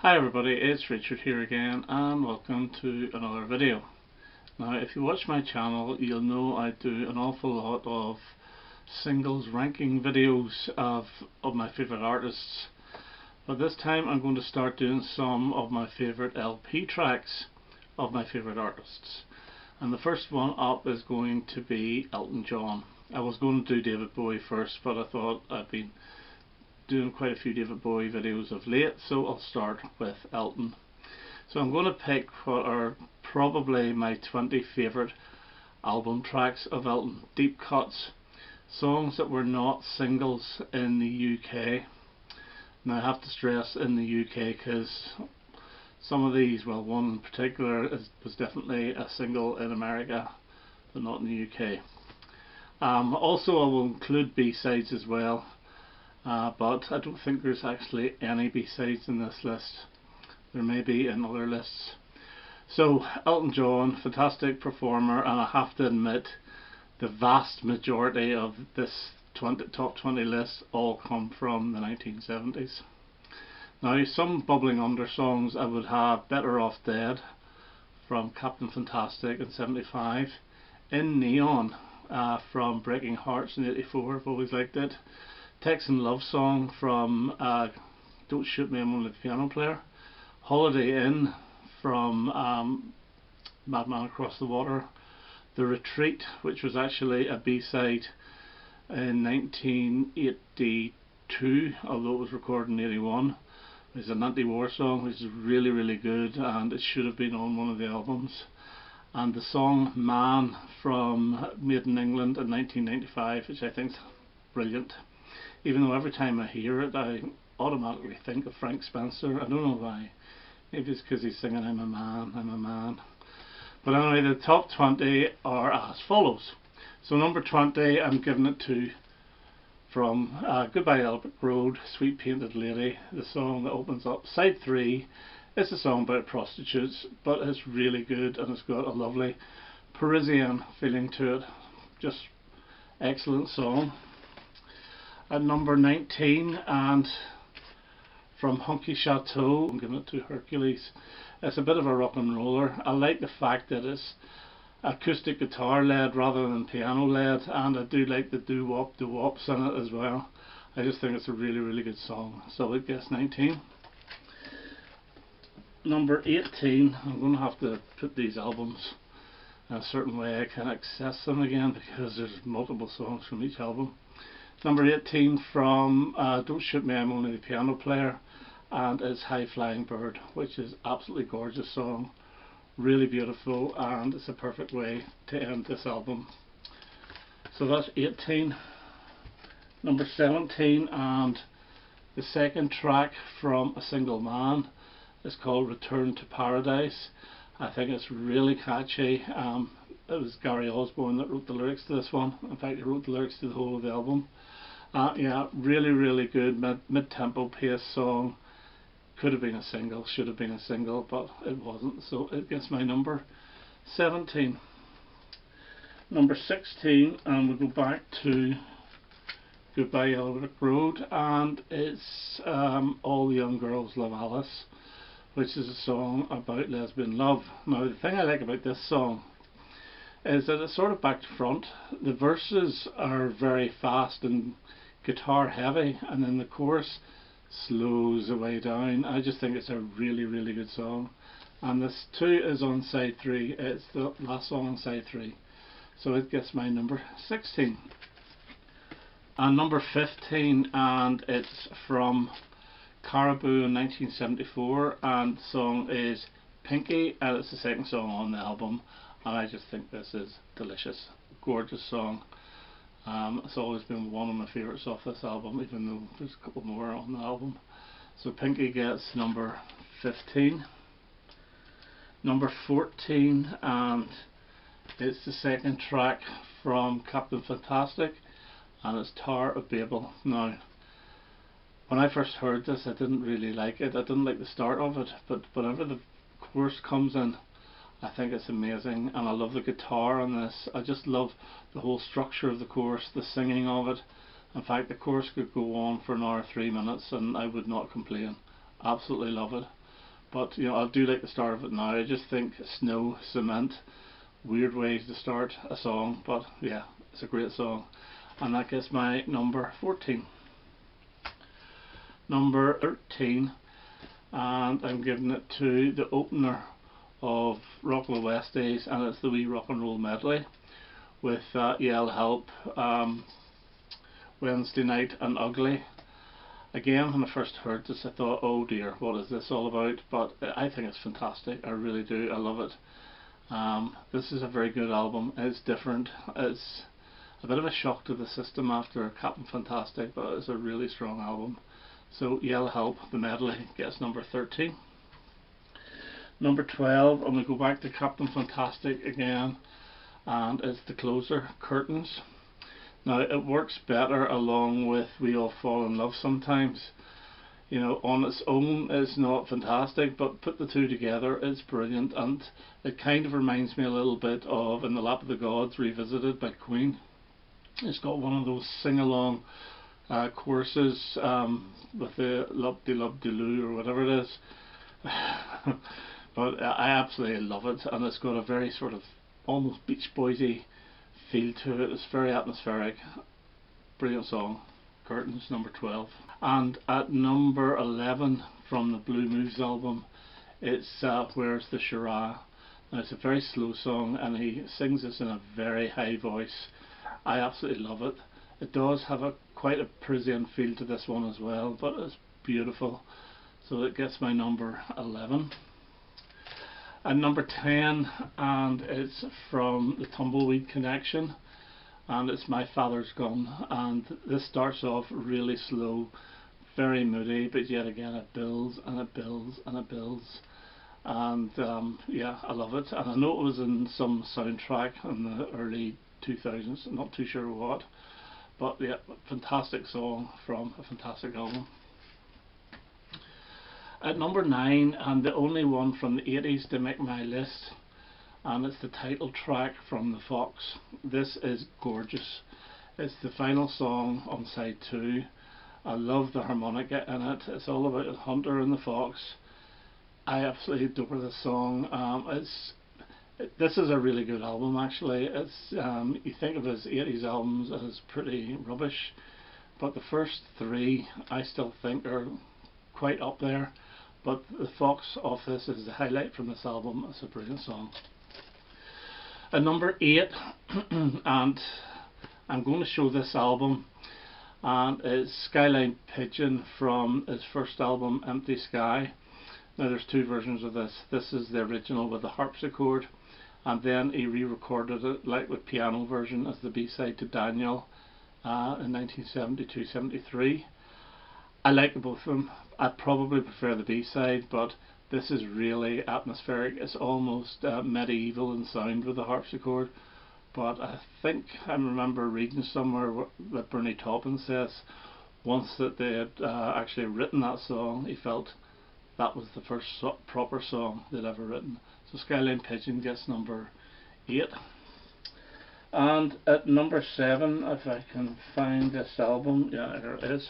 Hi everybody, it's Richard here again and welcome to another video. Now if you watch my channel you'll know I do an awful lot of singles ranking videos of my favourite artists, but this time I'm going to start doing some of my favourite LP tracks of my favourite artists. And the first one up is going to be Elton John. I was going to do David Bowie first, but I thought I'd been doing quite a few David Bowie videos of late, so I'll start with Elton. So I'm going to pick what are probably my 20 favourite album tracks of Elton, deep cuts, songs that were not singles in the UK. Now I have to stress in the UK because some of these, well, one in particular was definitely a single in America but not in the UK. Also I will include B-sides as well. But I don't think there's actually any B-sides in this list. There may be in other lists. So Elton John, fantastic performer, and I have to admit the vast majority of this top 20 list all come from the 1970s. Now some bubbling under songs I would have Better Off Dead from Captain Fantastic in 75, In Neon from Breaking Hearts in 84, I've always liked it. Texan Love Song from Don't Shoot Me, I'm Only the Piano Player. Holiday Inn from Madman Across the Water. The Retreat, which was actually a B-side in 1982, although it was recorded in 81. It's an anti-war song which is really good, and it should have been on one of the albums. And the song Man from Made in England in 1995, which I think is brilliant. Even though every time I hear it I automatically think of Frank Spencer. I don't know why. Maybe it's because he's singing I'm a man, I'm a man. But anyway, the top 20 are as follows. So number 20 I'm giving it to from Goodbye Albert Road, Sweet Painted Lady, the song that opens up side 3. It's a song about prostitutes, but it's really good and it's got a lovely Parisian feeling to it. Just excellent song. At number 19, and from Hunky Chateau, I'm giving it to Hercules. It's a bit of a rock and roller. I like the fact that it's acoustic guitar led rather than piano led, and I do like the doo-wops in it as well. I just think it's a really good song, so it gets 19. Number 18, I'm going to have to put these albums in a certain way I can access them again because there's multiple songs from each album. Number 18 from Don't Shoot Me, I'm Only the Piano Player, and it's High Flying Bird, which is absolutely gorgeous song, really beautiful, and it's a perfect way to end this album. So that's 18. Number 17, and the second track from A Single Man is called Return to Paradise. I think it's really catchy. It was Gary Osborne that wrote the lyrics to this one. In fact, he wrote the lyrics to the whole of the album. Yeah, really good mid-tempo pace song. Could have been a single, should have been a single, but it wasn't, so it gets my number 17. Number 16, and we'll go back to Goodbye Albert Road, and it's All the Young Girls Love Alice, which is a song about lesbian love. Now the thing I like about this song is that it's sort of back to front. The verses are very fast and guitar heavy, and then the chorus slows way down. I just think it's a really good song, and this too is on side 3. It's the last song on side 3, so it gets my number 16. And number 15, and it's from Caribou in 1974, and the song is Pinky, and it's the second song on the album, and I just think this is delicious, gorgeous song. It's always been one of my favourites off this album, even though there's a couple more on the album. So Pinky gets number 15. Number 14, and it's the second track from Captain Fantastic, and it's Tower of Babel. Now, when I first heard this I didn't really like it. I didn't like the start of it, but whenever the chorus comes in I think it's amazing, and I love the guitar on this. I just love the whole structure of the chorus, the singing of it. In fact, the chorus could go on for an hour, 3 minutes, and I would not complain. Absolutely love it. but you know, I do like the start of it now. I just think snow, cement, weird ways to start a song, but yeah, it's a great song, and that gets my number 14. Number 13, and I'm giving it to the opener of Rock the West Days, and it's the wee rock and roll medley with Yell Help, Wednesday Night and Ugly. Again, when I first heard this, I thought, oh dear, what is this all about? But I think it's fantastic. I really do. I love it. This is a very good album. It's different. It's a bit of a shock to the system after Captain Fantastic, but it's a really strong album. So Yell Help, the medley, gets number 13. Number 12, and we go back to Captain Fantastic again, and it's the closer, Curtains. Now it works better along with We All Fall in Love Sometimes. You know, on its own it's not fantastic, but put the two together it's brilliant, and it kind of reminds me a little bit of In the Lap of the Gods Revisited by Queen. It's got one of those sing-along choruses with the lub-de-lub-de-loo or whatever it is. But I absolutely love it, and it's got a very sort of almost Beach Boysy feel to it. It's very atmospheric. Brilliant song. Curtains, number 12. And at number 11 from the Blue Moves album, it's Where's the Shira. Now it's a very slow song, and he sings this in a very high voice. I absolutely love it. It does have quite a Parisian feel to this one as well, but it's beautiful. So it gets my number 11. And number 10, and it's from the Tumbleweed Connection, and it's My Father's Gun. And this starts off really slow, very moody, but yet again it builds and it builds and it builds. And yeah, I love it. And I know it was in some soundtrack in the early 2000s, not too sure what, but yeah, fantastic song from a fantastic album. At number 9, and the only one from the 80s to make my list, and it's the title track from The Fox. This is gorgeous. It's the final song on side 2. I love the harmonica in it. It's all about Hunter and the Fox. I absolutely adore this song. This is a really good album actually. It's you think of his 80s albums as pretty rubbish, but the first 3 I still think are quite up there. But the Fox off this is the highlight from this album. It's a brilliant song. At number 8, and I'm going to show this album, and it's Skyline Pigeon from his first album, Empty Sky. Now there's 2 versions of this. This is the original with the harpsichord, and then he re-recorded it like with piano version as the B-side to Daniel in 1972-73. I like both of them. I probably prefer the B-side, but this is really atmospheric. It's almost medieval in sound with the harpsichord. But I think I remember reading somewhere that Bernie Taupin says once that they had actually written that song, he felt that was the first proper song they'd ever written. So Skyline Pigeon gets number 8. And at number 7, if I can find this album, yeah, here it is.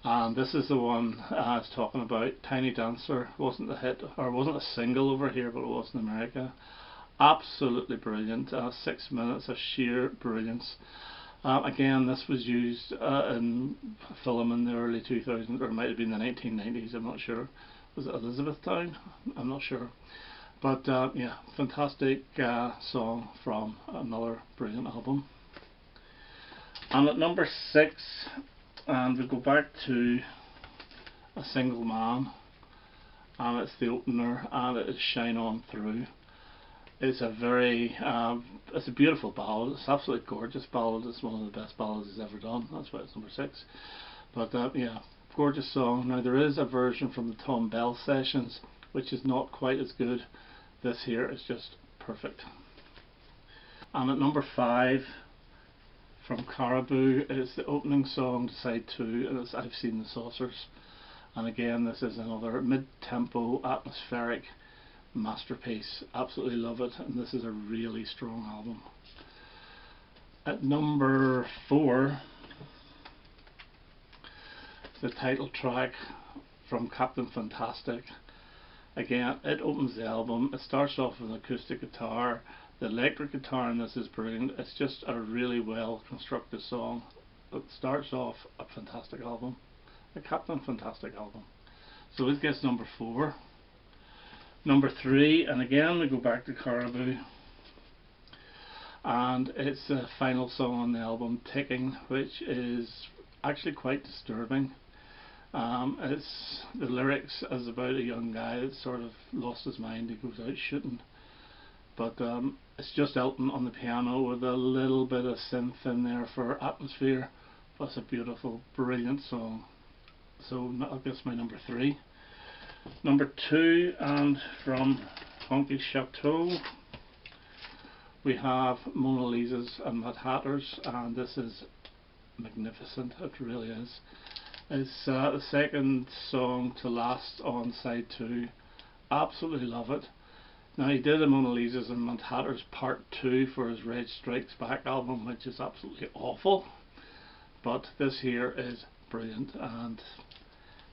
And this is the one I was talking about. Tiny Dancer wasn't a hit, or wasn't a single over here, but it was in America. Absolutely brilliant. 6 minutes of sheer brilliance. Again, this was used in a film in the early 2000s, or it might have been the 1990s, I'm not sure. Was it Elizabethtown? I'm not sure. But yeah, fantastic song from another brilliant album. And at number 6, and we go back to A Single Man, and it's the opener, and it is Shine On Through. It's a very, it's a beautiful ballad. It's an absolutely gorgeous ballad. It's one of the best ballads he's ever done. That's why it's number 6. But yeah, gorgeous song. Now there is a version from the Tom Bell sessions, which is not quite as good. This here is just perfect. And at number 5, from Caribou, it's the opening song to side 2, and it's I've Seen the Saucers. And again, this is another mid-tempo, atmospheric masterpiece. Absolutely love it, and this is a really strong album. At number 4, the title track from Captain Fantastic, Again, it opens the album. It starts off with an acoustic guitar. The electric guitar in this is brilliant. It's just a really well constructed song. It starts off a fantastic album, a Captain Fantastic album. So it gets number 4. Number 3, and again we go back to Caribou, and it's the final song on the album, Ticking, which is actually quite disturbing. It's the lyrics is about a young guy that sort of lost his mind. He goes out shooting, but it's just Elton on the piano with a little bit of synth in there for atmosphere. But it's a beautiful, brilliant song. So I guess my number 3. Number 2, and from Honky Chateau, we have Mona Lisa's and Mad Hatters, and this is magnificent. It really is. It's the second song to last on side 2. Absolutely love it. Now, he did a Mona Lisa's and Mad Hatters Part 2 for his Red Strikes Back album, which is absolutely awful, but this here is brilliant, and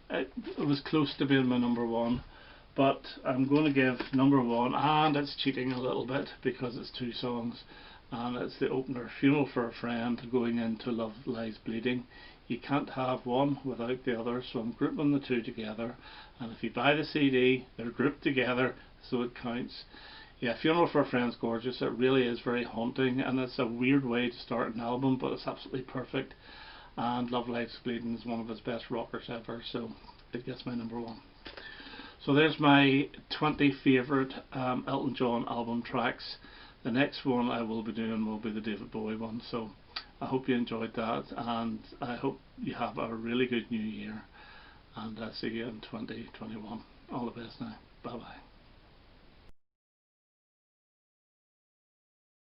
it was close to being my number 1, but I'm going to give number 1, and it's cheating a little bit because it's 2 songs, and it's the opener, Funeral for a Friend, going into Love Lies Bleeding. You can't have one without the other, so I'm grouping the 2 together, and if you buy the CD, they're grouped together, so it counts. Yeah, Funeral for a Friend's gorgeous. It really is very haunting, and it's a weird way to start an album, but it's absolutely perfect. And Love Lies Bleeding is one of his best rockers ever, so it gets my number 1. So there's my 20 favourite Elton John album tracks. The next one I will be doing will be the David Bowie one, so I hope you enjoyed that, and I hope you have a really good new year, and I'll see you in 2021. All the best now. Bye bye.